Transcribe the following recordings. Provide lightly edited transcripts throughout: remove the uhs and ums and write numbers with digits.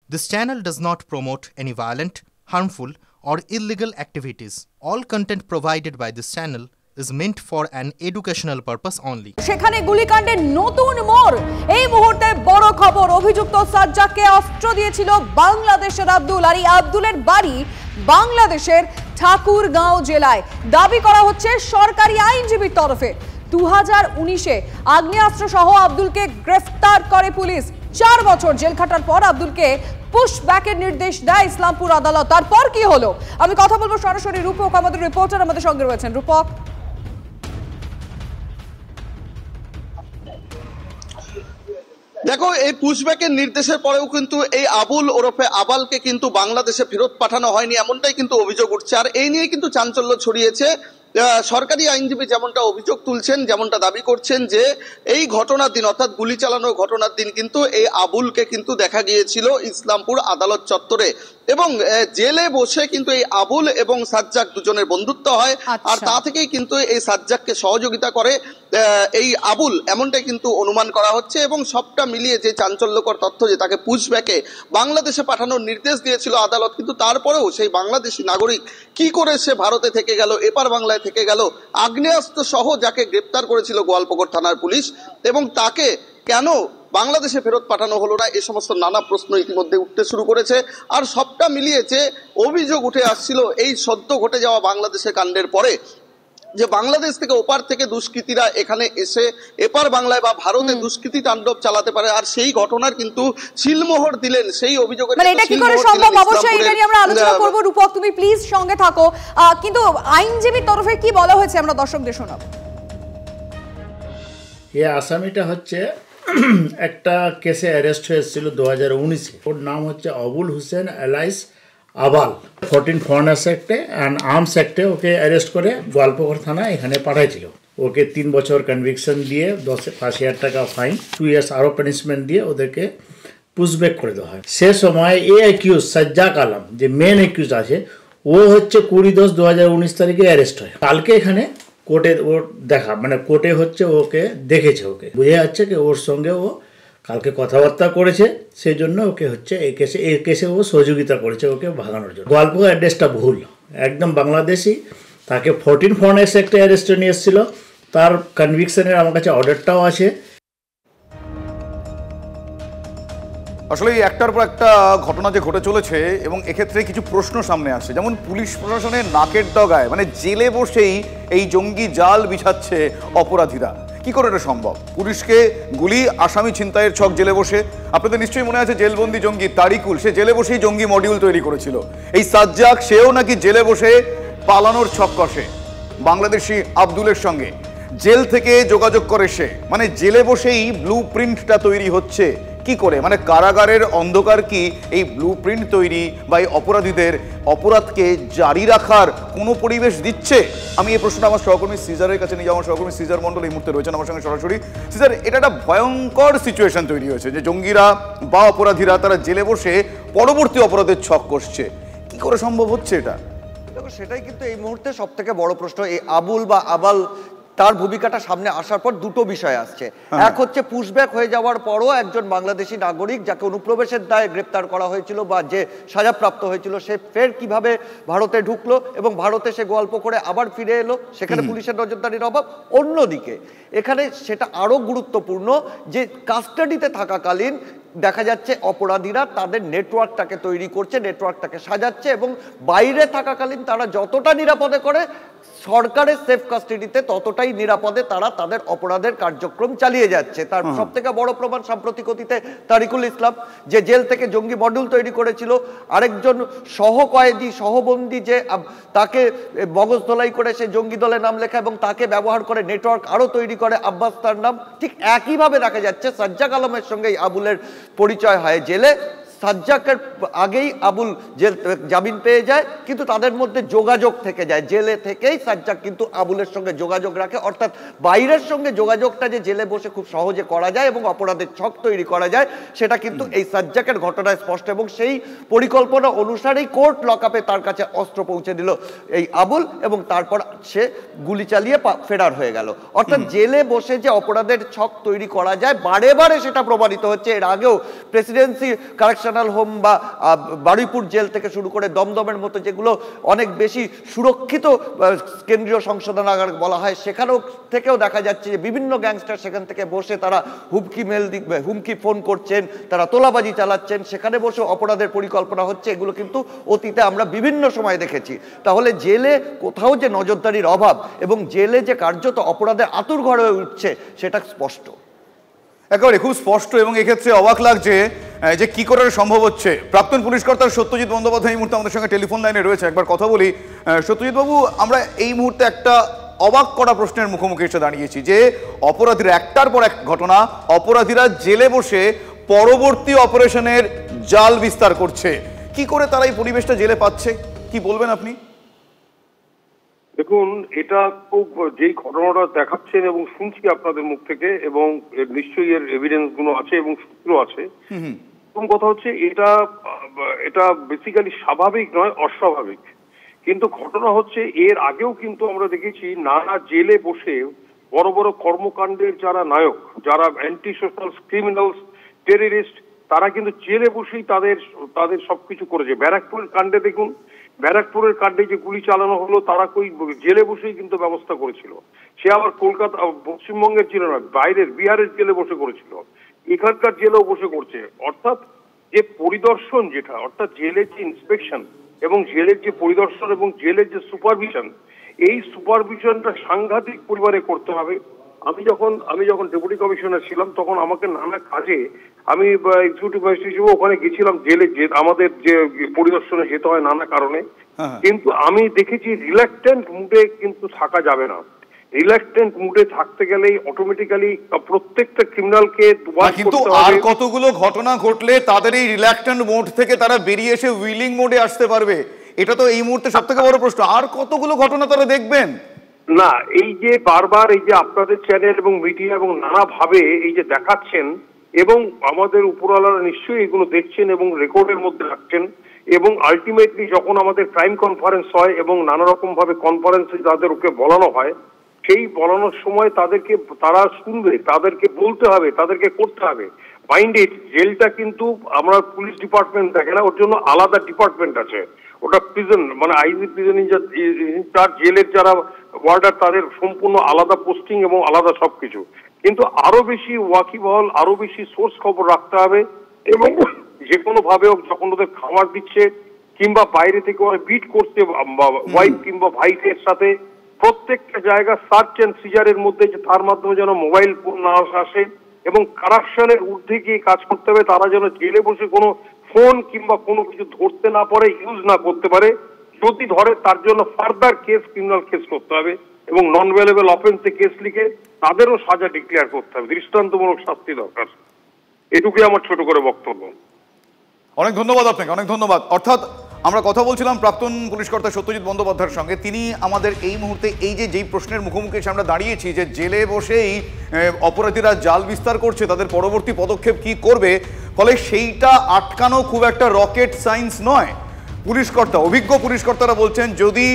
This channel does not promote any violent, harmful, or illegal activities. All content provided by this channel is meant for an educational purpose only. সেখানে গুলিকাণ্ডের নতুন মোড়। এই মুহূর্তে বড় খবর, অভিযুক্ত সাজ্জাককে অস্ত্র দিয়েছিল বাংলাদেশের আব্দুল। আর এই আব্দুলের বাড়ি বাংলাদেশের ঠাকুরগাঁও জেলায়। দাবি করা হচ্ছে সরকারি আইনজীবীর তরফে 2019-এ আগ্নেয়াস্ত্র সহ আব্দুলকে গ্রেফতার করে পুলিশ। 4 বছর জেল খাটার পর আব্দুলকে পুশব্যাকের নির্দেশ দেয় ইসলামপুর আদালত। তারপর কি হলো আমি কথা বলবো সরাসরি রূপক, আমাদের রিপোর্টার আমাদের সঙ্গে রয়েছেন। রূপক, দেখো, এই পুশব্যাকের নির্দেশের পরেও কিন্তু এই আবুল ওরফে আবালকে কিন্তু বাংলাদেশে ফেরত পাঠানো হয়নি, এমনটাই কিন্তু অভিযোগ উঠছে। আর এই নিয়ে কিন্তু চাঞ্চল্য ছড়িয়েছে। সরকারি আইনজীবী যেমনটা অভিযোগ তুলছেন, যেমনটা দাবি করছেন যে এই ঘটনার দিন অর্থাৎ গুলি চালানোর ঘটনার দিন কিন্তু এই আবুলকে কিন্তু দেখা গিয়েছিল ইসলামপুর আদালত চত্বরে এবং জেলে বসে কিন্তু এই আবুল এবং সাজ্জাক দুজনের বন্ধুত্ব হয়। আর তা থেকেই কিন্তু এই সাজ্জাককে সহযোগিতা করে এই আবুল, এমনটাই কিন্তু অনুমান করা হচ্ছে। এবং সবটা মিলিয়ে যে চাঞ্চল্যকর তথ্য যে তাকে পুশব্যাকে বাংলাদেশে পাঠানোর নির্দেশ দিয়েছিল আদালত, কিন্তু তারপরেও সেই বাংলাদেশি নাগরিক কি করে সে ভারতে থেকে গেল, এপার বাংলায় থেকে গেল, আগ্নেয়াস্ত্র সহ যাকে গ্রেপ্তার করেছিল গোয়ালপুকুর থানার পুলিশ, এবং তাকে কেন বাংলাদেশে ফেরত পাঠানো হলো না, এ সমস্ত নানা প্রশ্ন ইতিমধ্যে উঠতে শুরু করেছে। আর সবটা মিলিয়ে যে অভিযোগ উঠে আসছিল এই সদ্য ঘটে যাওয়া বাংলাদেশের কাণ্ডের পরে, যে বাংলাদেশ থেকে ওপার থেকে দুষ্কৃতীরা এখানে এসে এপার বাংলায় বা ভারতে দুষ্কৃতি তাণ্ডব চালাতে পারে, আর সেই ঘটনার কিন্তু সিলমোহর দিলেন সেই অভিযোগের। মানে এটা কি করে সম্ভব? অবশ্যই এটা নিয়ে আমরা আলোচনা করব। রূপক, তুমি প্লিজ সঙ্গে থাকো। কিন্তু আইনজীবীর তরফে কি বলা হয়েছে আমরা দর্শকদের শোনাবো। এই আসামিটা হচ্ছে একটা কেসে অ্যারেস্ট হয়েছিল 2019-এ। ওর নাম হচ্ছে আবুল হোসেন এলাইস আবাল। 14 ফরেনার্স অ্যাক্টে অ্যান্ড আর্মস অ্যাক্টে ওকে অ্যারেস্ট করে গোয়ালপুকুর থানা এখানে পাঠাইছিল। ওকে 3 বছর কনভিকশন দিয়ে 5,000 টাকা ফাইন, 2 ইয়ার্স আরও পানিশমেন্ট দিয়ে ওদেরকে পুশব্যাক করে দেওয়া হয়। সে সময় এই অ্যাকিউজ সাজ্জাক আলম, যে মেন অ্যাকিউজ আছে, ও হচ্ছে 20/10/2019 তারিখে অ্যারেস্ট হয়। কালকে এখানে কোর্টে ওর দেখা, মানে কোর্টে হচ্ছে ওকে দেখেছে, ওকে বোঝা যাচ্ছে কি ওর সঙ্গে ও কালকে কথাবার্তা করেছে, সেই জন্য ওকে হচ্ছে এই কেসে ও সহযোগিতা করেছে ওকে ভাগানোর জন্য। গোয়ালপুকুর অ্যাড্রেসটা ভুল, একদম বাংলাদেশি। তাকে 14 ফরেনার্স অ্যাক্টে অ্যারেস্টে নিয়ে এসেছিল। তার কনভিকশনের আমার কাছে অর্ডারটাও আছে। আসলে এই একটার পর একটা ঘটনা যে ঘটে চলেছে এবং এক্ষেত্রে কিছু প্রশ্ন সামনে আসে, যেমন পুলিশ প্রশাসনের নাকের ডগায়, মানে জেলে বসেই এই জঙ্গি জাল বিছাচ্ছে অপরাধীরা। কি করে এটা সম্ভব? পুলিশকে গুলি, আসামি ছিনতাইয়ের ছক জেলে বসে। আপনাদের নিশ্চয়ই মনে আছে জেলবন্দি জঙ্গি তারিকুল, সে জেলে বসেই জঙ্গি মডিউল তৈরি করেছিল। এই সাজ্জাক, সেও নাকি জেলে বসে পালানোর ছক কষে বাংলাদেশি আব্দুলের সঙ্গে। জেল থেকে যোগাযোগ করে সে, মানে জেলে বসেই ব্লু প্রিন্টটা তৈরি হচ্ছে। কি করে? মানে কারাগারের অন্ধকার কি এই ব্লু প্রিন্ট তৈরি বা এই অপরাধীদের অপরাধকে জারি রাখার কোনো পরিবেশ দিচ্ছে? আমি এই প্রশ্নটা আমার সহকর্মী সিজারের কাছে নিয়ে যাবো। আমার সহকর্মী সিজার মণ্ডল এই মুহূর্তে রয়েছেন আমার সঙ্গে সরাসরি। সিজার, এটা একটা ভয়ঙ্কর সিচুয়েশন তৈরি হয়েছে যে জঙ্গিরা বা অপরাধীরা তারা জেলে বসে পরবর্তী অপরাধের ছক কষছে। কি করে সম্ভব হচ্ছে এটা? দেখো, সেটাই কিন্তু এই মুহূর্তে সব থেকে বড় প্রশ্ন। এই আবুল বা আবাল, তার ভূমিকাটা সামনে আসার পর দুটো বিষয় আসছে। এক হচ্ছে পুশব্যাক হয়ে যাওয়ার পরও একজন বাংলাদেশি নাগরিক যাকে অনুপ্রবেশের দায়ে গ্রেপ্তার করা হয়েছিল বা যে সাজাপ্রাপ্ত হয়েছিল, সে ফের কিভাবে ভারতে ঢুকলো এবং ভারতে সে গল্প করে আবার ফিরে এলো, সেখানে পুলিশের নজরদারির অভাব। অন্যদিকে এখানে সেটা আরো গুরুত্বপূর্ণ যে কাস্টাডিতে থাকাকালীন দেখা যাচ্ছে অপরাধীরা তাদের নেটওয়ার্কটাকে তৈরি করছে, নেটওয়ার্কটাকে সাজাচ্ছে এবং বাইরে থাকাকালীন তারা যতটা নিরাপদে করে, সরকারের সেফ কাস্টাডিতে ততটাই নিরাপদে তারা তাদের অপরাধের কার্যক্রম চালিয়ে যাচ্ছে। তার সব থেকে বড় প্রমাণ সাম্প্রতিক অতীতে তারিকুল ইসলাম, যে জেল থেকে জঙ্গি মডিউল তৈরি করেছিল। আরেকজন সহকয়েদি, সহবন্দী, যে তাকে মগজ ধোলাই করে সে জঙ্গি দলে নাম লেখা এবং তাকে ব্যবহার করে নেটওয়ার্ক আরও তৈরি করে, আব্বাস তার নাম। ঠিক একইভাবে দেখা যাচ্ছে সাজ্জাক আলমের সঙ্গে আবুলের পরিচয় হয় জেলে। সাজ্জাকের আগেই আবুল জেল জামিন পেয়ে যায়, কিন্তু তাদের মধ্যে যোগাযোগ থেকে যায়। জেলে থেকেই সাজ্জাক কিন্তু আবুলের সঙ্গে যোগাযোগ রাখে, অর্থাৎ বাইরের সঙ্গে যোগাযোগটা যে জেলে বসে খুব সহজে করা যায় এবং অপরাধের ছক তৈরি করা যায়, সেটা কিন্তু এই সাজ্জাকের ঘটনায় স্পষ্ট। এবং সেই পরিকল্পনা অনুসারেই কোর্ট লকআপে তার কাছে অস্ত্র পৌঁছে দিল এই আবুল এবং তারপর সে গুলি চালিয়ে ফেরার হয়ে গেল। অর্থাৎ জেলে বসে যে অপরাধের ছক তৈরি করা যায়, বারে বারে সেটা প্রমাণিত হচ্ছে। এর আগেও প্রেসিডেন্সি কারেকশন করাপশনাল হোম বা বারুইপুর জেল থেকে শুরু করে দমদমের মতো যেগুলো অনেক বেশি সুরক্ষিত কেন্দ্রীয় সংশোধনাগার বলা হয়, সেখানেও থেকেও দেখা যাচ্ছে যে বিভিন্ন গ্যাংস্টার সেখান থেকে বসে তারা হুমকি ফোন করছেন, তারা তোলাবাজি চালাচ্ছেন, সেখানে বসে অপরাধের পরিকল্পনা হচ্ছে। এগুলো কিন্তু অতীতে আমরা বিভিন্ন সময় দেখেছি। তাহলে জেলে কোথাও যে নজরদারির অভাব এবং জেলে যে কার্যত অপরাধের আতুরঘর হয়ে উঠছে সেটা স্পষ্ট, একেবারে খুব স্পষ্ট। এবং এক্ষেত্রে অবাক লাগছে যে কি করে সম্ভব হচ্ছে। প্রাক্তন পুলিশ কর্তা সত্যজিৎ বন্দ্যোপাধ্যায় এই মুহূর্তে আমাদের সঙ্গে টেলিফোন লাইনে রয়েছে, একবার কথা বলি। সত্যজিৎ বাবু, আমরা এই মুহূর্তে একটা অবাক করা প্রশ্নের মুখোমুখি এসে দাঁড়িয়েছি যে অপরাধীরা একটার পর এক ঘটনা, অপরাধীরা জেলে বসে পরবর্তী অপারেশনের জাল বিস্তার করছে। কি করে তারা এই পরিবেশটা জেলে পাচ্ছে, কি বলবেন আপনি? দেখুন, এটা খুব যেই ঘটনাটা দেখাচ্ছেন এবং শুনছি আপনাদের মুখ থেকে, এবং নিশ্চয়ই এর এভিডেন্স গুলো আছে এবং সূত্র আছে। প্রথম কথা হচ্ছে এটা বেসিক্যালি স্বাভাবিক নয়, অস্বাভাবিক। কিন্তু ঘটনা হচ্ছে এর আগেও কিন্তু আমরা দেখেছি নানা জেলে বসে বড় বড় কর্মকাণ্ডের যারা নায়ক, যারা অ্যান্টি সোশ্যাল ক্রিমিনালস, টেররিস্ট, তারা কিন্তু জেলে বসেই তাদের সবকিছু করেছে। ব্যারাকপুরের কাণ্ডে দেখুন, ব্যারাকপুরের কাণ্ডে যে গুলি চালানো হলো তারা জেলে বসেই কিন্তু ব্যবস্থা করেছিল। সে আবার কলকাতা, পশ্চিমবঙ্গের জেলে নয়, বাইরের বিহারের জেলে বসে করেছিল, এখানকার জেলেও বসে করছে। অর্থাৎ যে পরিদর্শন, যেটা অর্থাৎ জেলের যে ইন্সপেকশন এবং জেলের যে পরিদর্শন এবং জেলের যে সুপারভিশন, এই সুপারভিশনটা সাংঘাতিক পরিমাণে করতে হবে। আমি যখন ডেপুটি কমিশনার ছিলাম তখন আমাকে নানা কাজে আমি এক্সিকিউটিভ ম্যাজিস্ট্রেট হিসেবে ওখানে গেছিলাম জেলে, আমাদের যে পরিদর্শনে যেতে হয় নানা কারণে। কিন্তু আমি দেখেছি রিল্যাক্টেন্ট মুডে কিন্তু থাকা যাবে না। রিল্যাক্টেন্ট মুডে থাকতে গেলেই অটোমেটিক্যালি প্রত্যেকটা ক্রিমিনালকে কিন্তু আর কতগুলো ঘটনা ঘটলে তাদের এই রিল্যাক্টেন্ট মোড থেকে তারা বেরিয়ে এসে উইলিং মোডে আসতে পারবে? এটা তো এই মুহূর্তে সবথেকে বড় প্রশ্ন। আর কতগুলো ঘটনা তারা দেখবেন? না, এই যে বারবার এই যে আপনাদের চ্যানেল এবং মিডিয়া এবং নানা ভাবে এই যে দেখাচ্ছেন, এবং আমাদের উপরওয়ালারা নিশ্চয়ই এগুলো দেখছেন এবং রেকর্ডের মধ্যে রাখছেন, এবং আলটিমেটলি যখন আমাদের ক্রাইম কনফারেন্স হয় এবং নানা রকম ভাবে কনফারেন্সে তাদেরকে বলানো হয়, সেই বলানোর সময় তারা শুনবে, তাদেরকে বলতে হবে, তাদেরকে করতে হবে। মাইন্ডেড জেলটা কিন্তু আমরা পুলিশ ডিপার্টমেন্ট দেখে না, ওর জন্য আলাদা ডিপার্টমেন্ট আছে। ওটা প্রিজন, মানে আইজি প্রিজন ইনচার্জ, জেলের যারা ওয়ার্ডার তাদের সম্পূর্ণ আলাদা পোস্টিং এবং আলাদা সবকিছু। কিন্তু আরো বেশি ওয়াকিবহল, আরো বেশি সোর্স খবর রাখতে হবে, এবং যে কোনো ভাবে যখন ওদের খাবার দিচ্ছে কিংবা বাইরে থেকে ওরা বিট করছে ওয়াইফ কিংবা ভাইদের সাথে, প্রত্যেকটা জায়গা সার্চ অ্যান্ড সিজারের মধ্যে, যে তার মাধ্যমে যেন মোবাইল ফোন না আসে এবং কারাপশনের ঊর্ধ্বে গিয়ে কাজ করতে হবে। তারা যেন জেলে বসে কোনো ফোন কিংবা কোনো কিছু ধরতে না পারে, ইউজ না করতে পারে। যদি ধরে তার জন্য ফার্দার কেস, ক্রিমিনাল কেস করতে হবে এবং নন ভেলেবল অফেন্সে কেস লিখে তাদেরও সাজা ডিক্লেয়ার করতে হবে, দৃষ্টান্তমূলক শাস্তি দরকার। এটুকুই আমার ছোট করে বক্তব্য। অনেক ধন্যবাদ আপনাকে, অনেক ধন্যবাদ। অর্থাৎ আমরা কথা বলছিলাম প্রাক্তন পুলিশ কর্তা সত্যজিৎ বন্দ্যোপাধ্যায়ের সঙ্গে। তিনি আমাদের এই মুহূর্তে যেই প্রশ্নের মুখোমুখি আমরা দাঁড়িয়েছি যে জেলে বসেই অপরাধীরা জাল বিস্তার করছে, তাদের পরবর্তী পদক্ষেপ কি করবে, ফলে সেইটা আটকানো খুব একটা রকেট সায়েন্স নয়। অভিজ্ঞ পুলিশ কর্তারা বলছেন যদি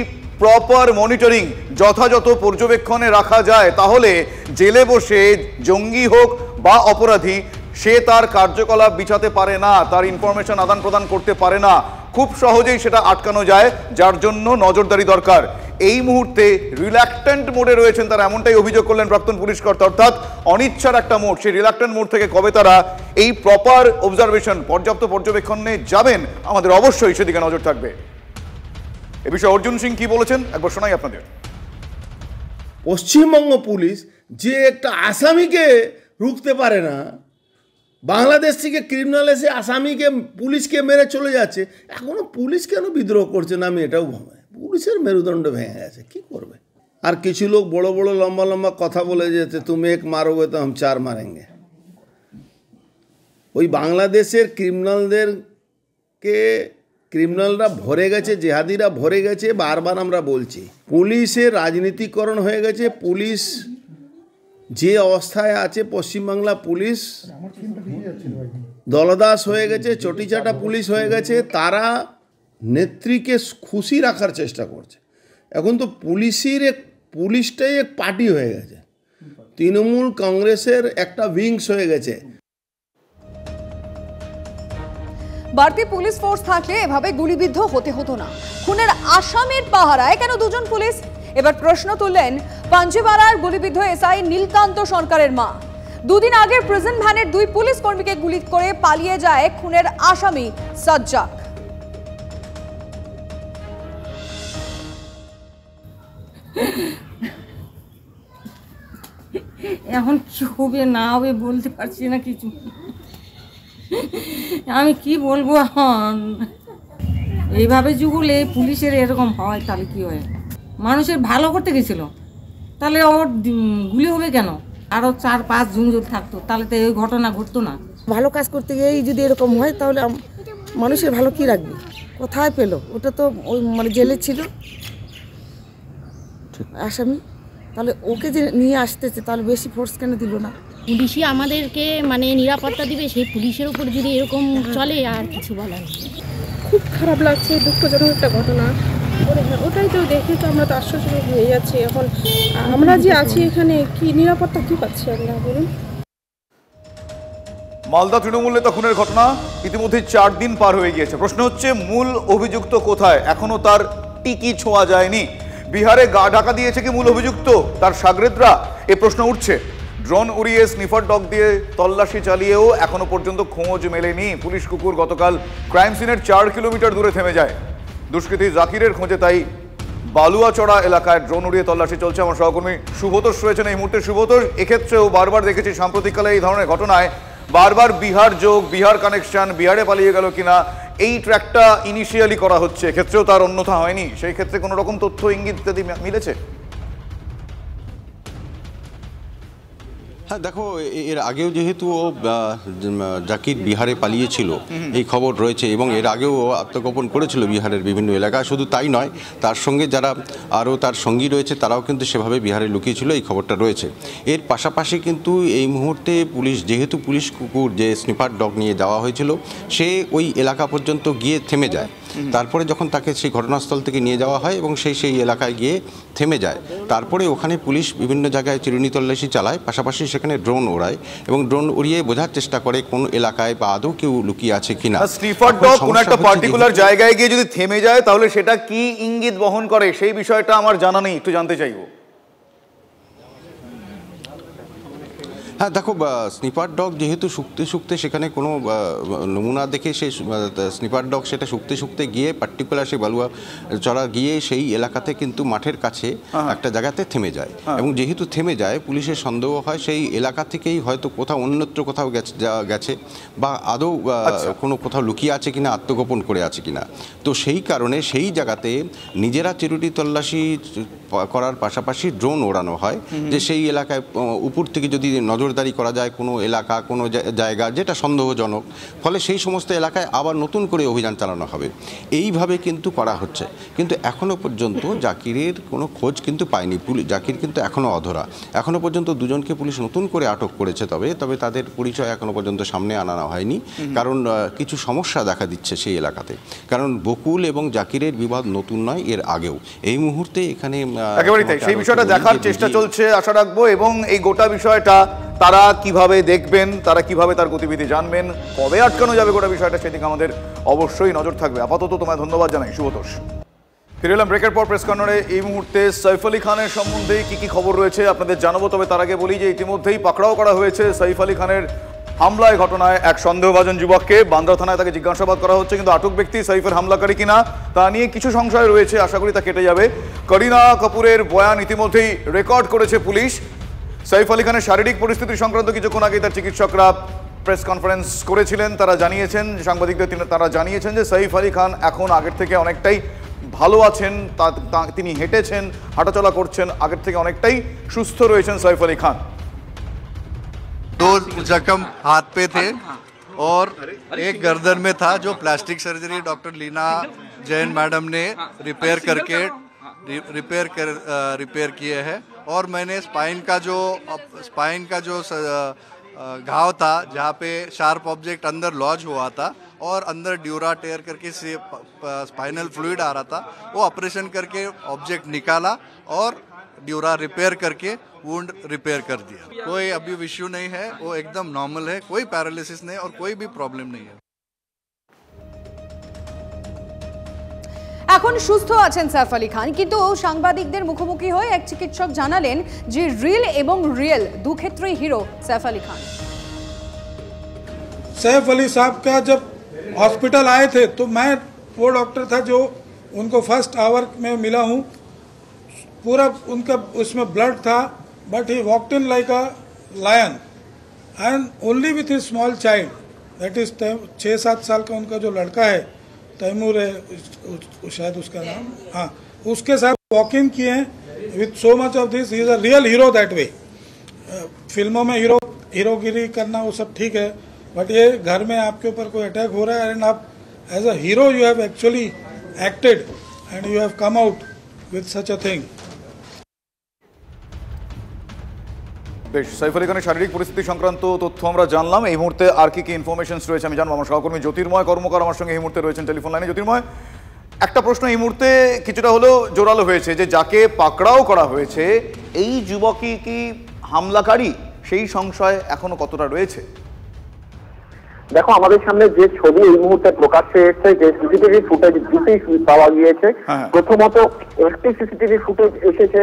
প্রপার মনিটরিং, যথাযথ পর্যবেক্ষণে রাখা যায়, তাহলে জেলে বসে জঙ্গি হোক বা অপরাধী, সে তার কার্যকলাপ বিছাতে পারে না, তার ইনফরমেশন আদান প্রদান করতে পারে না, খুব সহজেই সেটা আটকানো যায়, যার জন্য নজরদারি দরকার। এই মুহূর্তে রিল্যাক্টেন্ট মোডে রয়েছেন তারা, এমনটাই অভিযোগ করলেন প্রাক্তন পুলিশ কর্তা। অর্থাৎ অনিচ্ছার একটা মোড, সেই রিল্যাক্টেন্ট মোড থেকে কবে তারা এই প্রপার অবজারভেশন, পর্যাপ্ত পর্যবেক্ষণে যাবেন, আমাদের অবশ্যই সেদিকে নজর থাকবে। এ বিষয়ে অর্জুন সিং কি বলেছেন একবার শোনাই আপনাদের। পশ্চিমবঙ্গ পুলিশ যে একটা আসামিকে রুখতে পারে না, বাংলাদেশ থেকে ক্রিমিনাল এসে আসামিকে, পুলিশকে মেরে চলে যাচ্ছে, এখনো পুলিশ কেন বিদ্রোহ করছে না আমি এটাও ভাবি। পুলিশের মেরুদণ্ড ভেঙে গেছে, কি করবে? আর কিছু লোক বড় বড় লম্বা লম্বা কথা বলে যেতে, তুমি এক মারোগে তো हम চার মারেঙ্গে। ওই বাংলাদেশের ক্রিমিনালরা ভরে গেছে, জেহাদিরা ভরে গেছে। বারবার আমরা বলছি পুলিশের রাজনীতিকরণ হয়ে গেছে। পুলিশ যে অবস্থায় আছে, পশ্চিমবাংলা পুলিশ দলদাস হয়ে গেছে, চটিচাটা পুলিশ হয়ে গেছে। তারা নেত্রীকে খুশি রাখার চেষ্টা করছে। এখন তো পুলিশটাই এক পার্টি হয়ে গেছে, তৃণমূল কংগ্রেসের একটা উইংস হয়ে গেছে। বাড়তি পুলিশ ফোর্স থাকলে এভাবে গুলিবিদ্ধ হতে হতো না। খুনের আসামির পাহারায় কেন দুজন পুলিশ? এবার প্রশ্ন তুললেন পাঞ্জিপাড়ার গুলিবিদ্ধ এসআই নীলকান্ত সরকারের মা। দুদিন আগে প্রিজন ভ্যানের 2 পুলিশ কর্মীকে গুলি করে পালিয়ে যায় খুনের আসামি সাজ্জাক। এখন কি হবে না হবে বলতে পারছি না কিছু। আমি কি বলবো এখন? এইভাবে যুগলে পুলিশের এরকম হয় তাহলে কি হয়? মানুষের ভালো করতে গেছিল, তাহলে ওর গুলি হবে কেন? আরও 4-5 জন যদি থাকতো তাহলে তো এই ঘটনা ঘটতো না। ভালো কাজ করতে গিয়েই যদি এরকম হয় তাহলে মানুষের ভালো কি রাখবে? কোথায় পেলো? ওটা তো ওই মানে জেলে ছিল আসামি, তাহলে ওকে যে নিয়ে আসতেছে তাহলে বেশি ফোর্স কেন দিল না? পুলিশই আমাদেরকে মানে নিরাপত্তা দিবে, সেই পুলিশের উপর যদি এরকম চলে আর কিছু বলার। খুব খারাপ লাগছে, দুঃখজনক একটা ঘটনা। ওটাই তো দেখে তো আমরা তো আশ্চর্য হয়ে যাচ্ছি। এখন আমরা যে আছি এখানে কি নিরাপত্তা কি পাচ্ছি আমরা বলুন? মালদা তৃণমূল নেতা খুনের ঘটনা ইতিমধ্যে 4 দিন পার হয়ে গিয়েছে। প্রশ্ন হচ্ছে মূল অভিযুক্ত কোথায়? এখনো তার টিকি ছোঁয়া যায়নি। বিহারে গা ঢাকা দিয়েছে কি মূল অভিযুক্ত, তার শাগরেদরা? এ প্রশ্ন উঠছে। ড্রোন উড়িয়ে স্নিফার ডগ দিয়ে তল্লাশি চালিয়েও এখনো পর্যন্ত খোঁজ মেলেনি। পুলিশ কুকুর গতকাল ক্রাইম সিনের 4 কিলোমিটার দূরে থেমে যায়। দুষ্কৃতী জাকিরের খোঁজে তাই বালুয়াচড়া এলাকায় ড্রোন উড়িয়ে তল্লাশি চলছে। আমার সহকর্মী শুভতোষ রয়েছেন এই মুহূর্তে। শুভতোষ, এক্ষেত্রেও বারবার দেখেছি সাম্প্রতিককালে এই ধরনের ঘটনায় বারবার বিহার যোগ, বিহার কানেকশন, বিহারে পালিয়ে গেল কিনা এই ট্র্যাকটা ইনিশিয়ালি করা হচ্ছে, এক্ষেত্রেও তার অন্যথা হয়নি। সেই ক্ষেত্রে কোনো রকম তথ্য ইঙ্গিত ইত্যাদি মিলেছে? হ্যাঁ দেখো, এর আগেও যেহেতু ও জাকির বিহারে পালিয়েছিল এই খবর রয়েছে এবং এর আগেও আত্মগোপন করেছিল বিহারের বিভিন্ন এলাকায়। শুধু তাই নয়, তার সঙ্গে যারা আরও তার সঙ্গী রয়েছে তারাও কিন্তু সেভাবে বিহারে লুকিয়েছিল, এই খবরটা রয়েছে। এর পাশাপাশি কিন্তু এই মুহূর্তে পুলিশ, যেহেতু পুলিশ কুকুর যে স্নিপার ডগ নিয়ে যাওয়া হয়েছিল সে ওই এলাকা পর্যন্ত গিয়ে থেমে যায়। তারপরে যখন তাকে সেই ঘটনাস্থল থেকে নিয়ে যাওয়া হয় এবং সেই এলাকায় গিয়ে থেমে যায়, তারপরে ওখানে পুলিশ বিভিন্ন জায়গায় চিরুনি তল্লাশি চালায়, পাশাপাশি সেখানে ড্রোন ওড়ায় এবং ড্রোন উড়িয়ে বোঝার চেষ্টা করে কোন এলাকায় বা আদৌ কেউ লুকিয়ে আছে কিনা। স্নিফার ডগ কোন একটা পার্টিকুলার জায়গায় গিয়ে যদি থেমে যায় তাহলে সেটা কি ইঙ্গিত বহন করে সেই বিষয়টা আমার জানা নেই, একটু জানতে চাইবো। হ্যাঁ দেখো, স্নিপার ডগ যেহেতু শুকতে সেখানে কোনো নমুনা দেখে সেই স্নিপার ডগ সেটা শুকতে গিয়ে পার্টিকুলার সেই বালুয়া চড়া গিয়ে সেই এলাকাতে কিন্তু মাঠের কাছে একটা জায়গাতে থেমে যায় এবং যেহেতু থেমে যায় পুলিশের সন্দেহ হয় সেই এলাকা থেকেই হয়তো কোথাও অন্যত্র কোথাও গেছে বা আদৌ কোনো কোথাও লুকিয়ে আছে কিনা, আত্মগোপন করে আছে কিনা। তো সেই কারণে সেই জায়গাতে নিজেরা চিরুনি তল্লাশি করার পাশাপাশি ড্রোন ওড়ানো হয় যে সেই এলাকায় উপর থেকে যদি নজরদারি করা যায় কোনো এলাকা, কোনো জায়গা যেটা সন্দেহজনক, ফলে সেই সমস্ত এলাকায় আবার নতুন করে অভিযান চালানো হবে। এইভাবে কিন্তু করা হচ্ছে, কিন্তু এখনও পর্যন্ত জাকিরের কোনো খোঁজ কিন্তু পায়নি পুলিশ। জাকির কিন্তু এখনও অধরা। এখনও পর্যন্ত দুজনকে পুলিশ নতুন করে আটক করেছে, তবে তাদের পরিচয় এখনও পর্যন্ত সামনে আনা হয়নি, কারণ কিছু সমস্যা দেখা দিচ্ছে সেই এলাকাতে। কারণ বকুল এবং জাকিরের বিবাদ নতুন নয়, এর আগেও। এই মুহূর্তে এখানে একেবারেই তাই, সেই বিষয়টা দেখার চেষ্টা চলছে, আশা রাখবো। এবং এই গোটা বিষয়টা তারা কিভাবে দেখবেন, তারা কিভাবে তার গতিবিধি জানবেন, কবে আটকানো যাবে গোটা বিষয়টা, সেদিকে আমাদের অবশ্যই নজর থাকবে। আপাতত তোমায় ধন্যবাদ জানাই শুভতোষ। ফিরে এলাম ব্রেকের পর প্রেস কর্নারে। এই মুহূর্তে সৈফ আলী খানের সম্বন্ধে কি খবর রয়েছে আপনাদের জানাবো, তবে তার আগে বলি যে ইতিমধ্যেই পাকড়াও করা হয়েছে সৈফ আলী খানের হামলায় ঘটনায় এক সন্দেহভাজন যুবককে। বান্দ্রা থানায় তাকে জিজ্ঞাসাবাদ করা হচ্ছে, কিন্তু আটক ব্যক্তি সৈফের হামলাকারী কিনা তা নিয়ে কিছু সংশয় রয়েছে। আশা করি তা কেটে যাবে। করিনা কাপুরের বয়ান ইতিমধ্যেই রেকর্ড করেছে পুলিশ। সৈফ আলী খানের শারীরিক পরিস্থিতি সংক্রান্ত কিছুক্ষণ আগে তার চিকিৎসকরা প্রেস কনফারেন্স করেছিলেন। তারা জানিয়েছেন, সাংবাদিকদের তারা জানিয়েছেন যে সৈফ আলী খান এখন আগের থেকে অনেকটাই ভালো আছেন, তিনি হেঁটেছেন, হাঁটাচলা করছেন, আগের থেকে অনেকটাই সুস্থ রয়েছেন সৈফ আলী খান। 2 जख्म हाथ पे थे और एक गर्दन में था, जो plastic surgery doctor Leena Jain madam ने रिपेयर किए हैं। और मैंने स्पाइन का जो घाव था जहाँ पे शार्प ऑब्जेक्ट अंदर लॉज हुआ था और अंदर ड्यूरा टेयर करके स्पाइनल फ्लूइड आ रहा था, वो ऑपरेशन करके ऑब्जेक्ट निकाला और ड्यूरा रिपेयर करके वुंड रिपेयर कर दिया। कोई अभी इश्यू नहीं है, वो एकदम नॉर्मल है, कोई पैरालिसिस नहीं और कोई भी प्रॉब्लम नहीं है। এখন সুস্থ আছেন সৈফ আলী খান, কিন্তু সাংবাদিকদের মুখোমুখি হয়ে এক চিকিৎসক জানালেন যে রিল এবং রিয়েল দু ক্ষেত্রেই হিরো সৈফ আলী খান। सैफ अली साहब का जब हॉस्पिटल आए थे तो मैं वो डॉक्टर था जो उनको फर्स्ट आवर में मिला हूँ। पूरा उनका उसमें ब्लड था, but he walked in like a lion and only with his small child, that is 6-7 साल का उनका जो लड़का है, तैमूर है शायद उसका नाम, हाँ, उसके साथ वॉक इन किए हैं with so much of this. He is a real hero that way. फिल्मों में हीरोगिरी करना वो सब ठीक है, बट ये घर में आपके ऊपर कोई अटैक हो रहा है एंड आप as a hero you have actually acted and you have come out with such a thing. বেশ, সাইফ আলী খানের শারীরিক পরিস্থিতি সংক্রান্ত তথ্য আমরা জানলাম। এই মুহূর্তে আর কি কি ইনফরমেশনস রয়েছে আমি জানবো। আমার সহকর্মী জ্যোতির্ময় কর্মকার আমার সঙ্গে এই মুহূর্তে রয়েছেন টেলিফোন লাইনে। জ্যোতির্ময়, একটা প্রশ্ন এই মুহূর্তে কিছুটা হলেও জোরালো হয়েছে যে যাকে পাকড়াও করা হয়েছে এই যুবকই কি হামলাকারী, সেই সংশয় এখনো কতটা রয়েছে? দেখো, আমাদের সামনে যে ছবি এই মুহূর্তে প্রকাশ্যে এসেছে, যে সিসিটিভি ফুটেজ দুটি পাওয়া গিয়েছে। প্রথমত একটি সিসিটিভি ফুটেজ এসেছে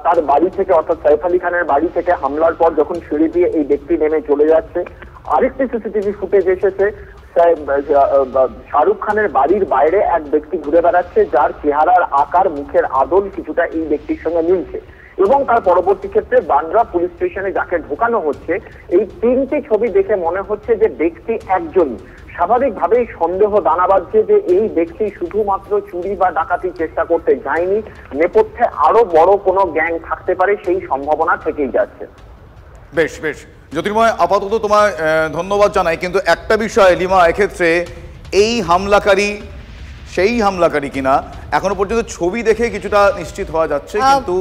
তার বাড়ি থেকে, অর্থাৎ সৈফ আলী খানের বাড়ি থেকে হামলার পর যখন সিঁড়ি দিয়ে এই ব্যক্তি নেমে চলে যাচ্ছে। আরেকটি সিসিটিভি ফুটেজ এসেছে শাহরুখ খানের বাড়ির বাইরে এক ব্যক্তি ঘুরে বেড়াচ্ছে, যার চেহারার আকার, মুখের আদল কিছুটা এই ব্যক্তির সঙ্গে মিলছে। এবং তার পরবর্তী ক্ষেত্রে বান্দ্রা পুলিশ স্টেশনে যাকে ঢোকানো হচ্ছে, এই তিনটি ছবি দেখে মনে হচ্ছে যে ব্যক্তি একজনই। স্বাভাবিকভাবেই সন্দেহ দানা বাঁধছে যে এই ব্যক্তি শুধুমাত্র চুরি বা ডাকাতির চেষ্টা করতে যায়নি, নেপথ্যে আরো বড় কোনো গ্যাং থাকতে পারে, সেই সম্ভাবনা থেকেই যাচ্ছে। বেশ বেশ জ্যোতির্ময়, আপাতত তোমায় ধন্যবাদ জানাই। কিন্তু একটা বিষয় লিমা, এক্ষেত্রে এই হামলাকারী সেই হামলাকারী কিনা এখনো পর্যন্ত ছবি দেখে কিছুটা নিশ্চিত হওয়া যাচ্ছে, কিন্তু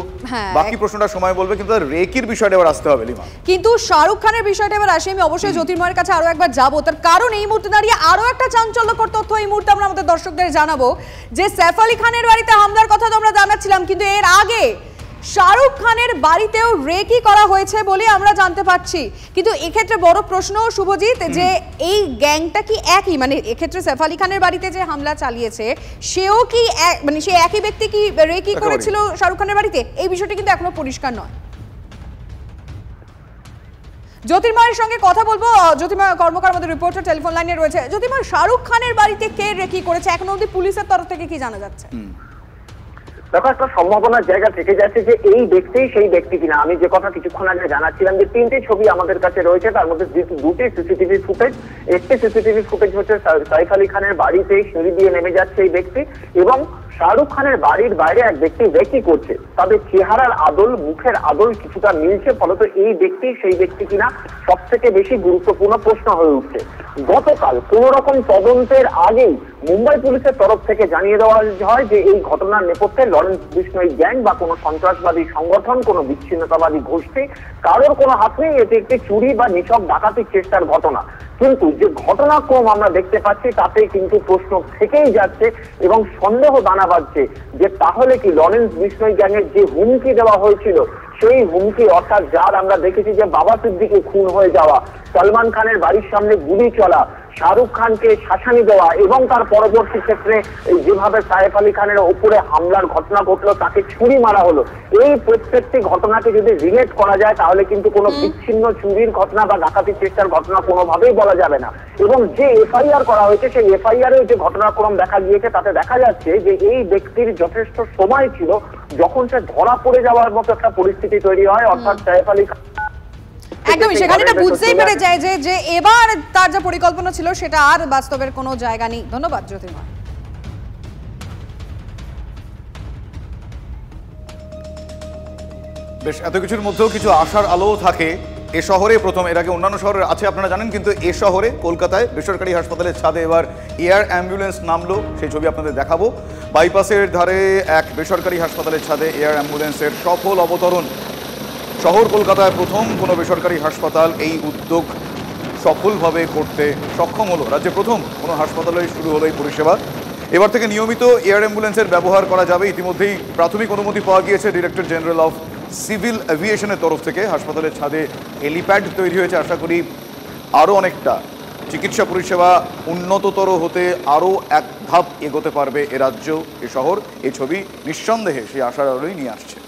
বাকি প্রশ্নটা সময় বলবে। কিন্তু রেকির বিষয়টা এবার আসতে হবে লিমা। কিন্তু শাহরুখ খানের বিষয়টা এবার আসে, আমি অবশ্যই জ্যোতির্ময়ের কাছে আরো একবার যাবো, তার কারণ এই মুহূর্তে দাঁড়িয়ে আরো একটা চাঞ্চল্যকর তথ্য এই মুহূর্তে আমরা আমাদের দর্শকদের জানাবো যে সৈফ আলী খানের বাড়িতে হামলার কথা তো আমরা জানাচ্ছিলাম, কিন্তু এর আগে শাহরুখ খানের বাড়িতেও রেকি করা হয়েছে বলে আমরা জানতে পারছি। কিন্তু এক্ষেত্রে বড় প্রশ্ন শুভজিৎ, যে এই গ্যাংটা কি একই, মানে এক্ষেত্রে সৈফ আলী খানের বাড়িতে যে হামলা চালিয়েছে সেও কি মানে সে একই ব্যক্তি কি রেকি করেছিল শাহরুখ খানের বাড়িতে, এই বিষয়টি কিন্তু এখনো পরিষ্কার নয়। জ্যোতির্ময়ের সঙ্গে কথা বলবো, জ্যোতির্ময় কর্মকার আমাদের রিপোর্টার টেলিফোন লাইনে রয়েছে। জ্যোতির্ময়, শাহরুখ খানের বাড়িতে কে রেকি করেছে এখনো অবধি পুলিশের তরফ থেকে কি জানা যাচ্ছে? দেখো, একটা সম্ভাবনার জায়গা থেকে যাচ্ছে যে এই ব্যক্তি সেই ব্যক্তি কিনা। আমি যে কথা কিছুক্ষণ আগে জানাচ্ছিলাম যে তিনটি ছবি আমাদের কাছে রয়েছে, তার মধ্যে দুটি সিসিটিভি ফুটেজ। একটি সিসিটিভি ফুটেজ হচ্ছে সৈফ আলী খানের বাড়িতে সিঁড়ি দিয়ে নেমে যাচ্ছে এই ব্যক্তি, এবং শাহরুখ খানের বাড়ির বাইরে এক ব্যক্তি রেকি করছে। তবে চেহারার আদল, মুখের আদল কিছুটা মিলছে, ফলত এই ব্যক্তি সেই ব্যক্তি কিনা সব থেকে বেশি গুরুত্বপূর্ণ প্রশ্ন হয়ে উঠছে। গতকাল কোন রকম তদন্তের আগেই মুম্বাই পুলিশের তরফ থেকে জানিয়ে দেওয়া হয় যে এই ঘটনার নেপথ্যে লরেন্স বিষ্ণোই গ্যাং বা কোনো সন্ত্রাসবাদী সংগঠন, কোনো বিচ্ছিন্নতাবাদী গোষ্ঠী, কারোর কোনো হাত নেই। এটি একটি চুরি বা নিছক ডাকাতির চেষ্টার ঘটনা। কিন্তু যে ঘটনাক্রম আমরা দেখতে পাচ্ছি তাতে কিন্তু প্রশ্ন থেকেই যাচ্ছে এবং সন্দেহ দানা বাঁধছে যে তাহলে কি লরেন্স বিষ্ণোই গ্যাংয়ের যে হুমকি দেওয়া হয়েছিল, সেই হুমকি, অর্থাৎ যার আমরা দেখেছি যে বাবা সিদ্দিকী খুন হয়ে যাওয়া, সলমান খানের বাড়ির সামনে গুলি চলা, শাহরুখ খানকে শাসানি দেওয়া এবং তার পরবর্তী ক্ষেত্রে যেভাবে সৈফ আলী খানের উপরে হামলার ঘটনা ঘটলো, তাকে ছুরি মারা হলো, এই প্রত্যেকটি ঘটনাকে যদি রিলেট করা যায় তাহলে কিন্তু কোনো বিচ্ছিন্ন চুরির ঘটনা বা ডাকাতির চেষ্টার ঘটনা কোনোভাবেই বলা যাবে না। এবং যে এফআইআর করা হয়েছে সেই এফআইআর এর যে ঘটনাক্রম দেখা গিয়েছে তাতে দেখা যাচ্ছে যে এই ব্যক্তির যথেষ্ট সময় ছিল যখন সে ধরা পড়ে যাওয়ার মতো একটা পরিস্থিতি তৈরি হয়, অর্থাৎ সৈফ আলী খান একদমই সেখানে এটা বুঝতেই পেরে যায় যে এবার তার যে পরিকল্পনা ছিল সেটা আর বাস্তবের কোনো জায়গা নেই। ধন্যবাদ জ্যোতির্ময়। বেশ, এত কিছুর মধ্যেও কিছু আশার আলো থাকে। এ শহরে প্রথম, এর আগে অন্যান্য শহরে আছে আপনারা জানেন, কিন্তু এ শহরে কলকাতায় বেসরকারি হাসপাতালের ছাদে এবার এয়ার অ্যাম্বুলেন্স নামলো। সেই ছবি আপনাদের দেখাবো। বাইপাসের ধারে এক বেসরকারি হাসপাতালের ছাদে এয়ার অ্যাম্বুলেন্সের সফল অবতরণ। শহর কলকাতায় প্রথম কোনো বেসরকারি হাসপাতাল এই উদ্যোগ সফলভাবে করতে সক্ষম হলো। রাজ্যে প্রথম কোনো হাসপাতালে শুরু হলো এই পরিষেবা। এবার থেকে নিয়মিত এয়ার অ্যাম্বুলেন্সের ব্যবহার করা যাবে। ইতিমধ্যেই প্রাথমিক অনুমতি পাওয়া গিয়েছে ডিরেক্টর জেনারেল অফ সিভিল এভিয়েশনের তরফ থেকে। হাসপাতালের ছাদে হেলিপ্যাড তৈরি হয়েছে। আশা করি আরও অনেকটা চিকিৎসা পরিষেবা উন্নততর হতে আরও এক ধাপ এগোতে পারবে এ রাজ্য, এ শহর। এই ছবি নিঃসন্দেহে সেই আশার আলোই নিয়ে আসছে।